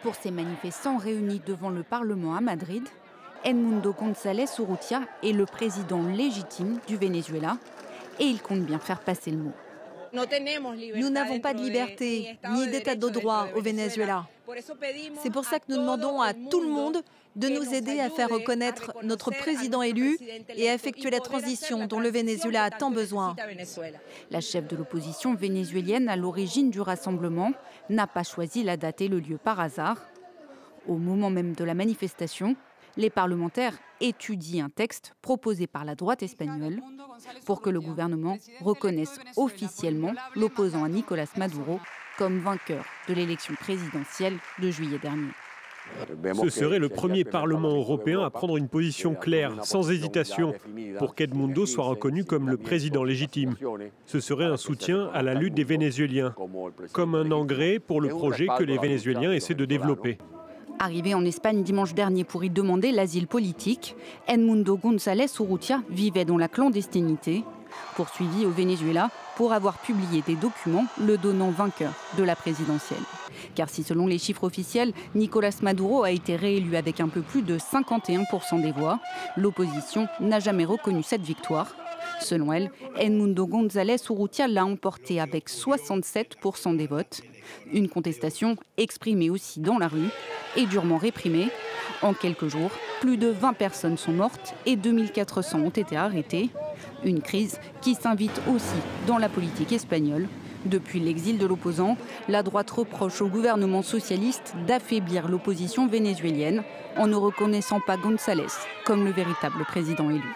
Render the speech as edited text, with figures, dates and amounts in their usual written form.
Pour ces manifestants réunis devant le Parlement à Madrid, Edmundo González Urrutia est le président légitime du Venezuela et il compte bien faire passer le mot. Nous n'avons pas de liberté ni d'état de droit au Venezuela. C'est pour ça que nous demandons à tout le monde de nous aider à faire reconnaître notre président élu et à effectuer la transition dont le Venezuela a tant besoin. La chef de l'opposition vénézuélienne à l'origine du rassemblement n'a pas choisi la date et le lieu par hasard. Au moment même de la manifestation, les parlementaires étudient un texte proposé par la droite espagnole pour que le gouvernement reconnaisse officiellement l'opposant à Nicolás Maduro comme vainqueur de l'élection présidentielle de juillet dernier. Ce serait le premier Parlement européen à prendre une position claire, sans hésitation, pour qu'Edmundo soit reconnu comme le président légitime. Ce serait un soutien à la lutte des Vénézuéliens, comme un engrais pour le projet que les Vénézuéliens essaient de développer. Arrivé en Espagne dimanche dernier pour y demander l'asile politique, Edmundo González Urrutia vivait dans la clandestinité, poursuivi au Venezuela pour avoir publié des documents le donnant vainqueur de la présidentielle. Car si selon les chiffres officiels, Nicolás Maduro a été réélu avec un peu plus de 51% des voix, l'opposition n'a jamais reconnu cette victoire. Selon elle, Edmundo González Urrutia l'a emporté avec 67% des votes. Une contestation exprimée aussi dans la rue et durement réprimée. En quelques jours, plus de 20 personnes sont mortes et 2400 ont été arrêtées. Une crise qui s'invite aussi dans la politique espagnole. Depuis l'exil de l'opposant, la droite reproche au gouvernement socialiste d'affaiblir l'opposition vénézuélienne en ne reconnaissant pas González comme le véritable président élu.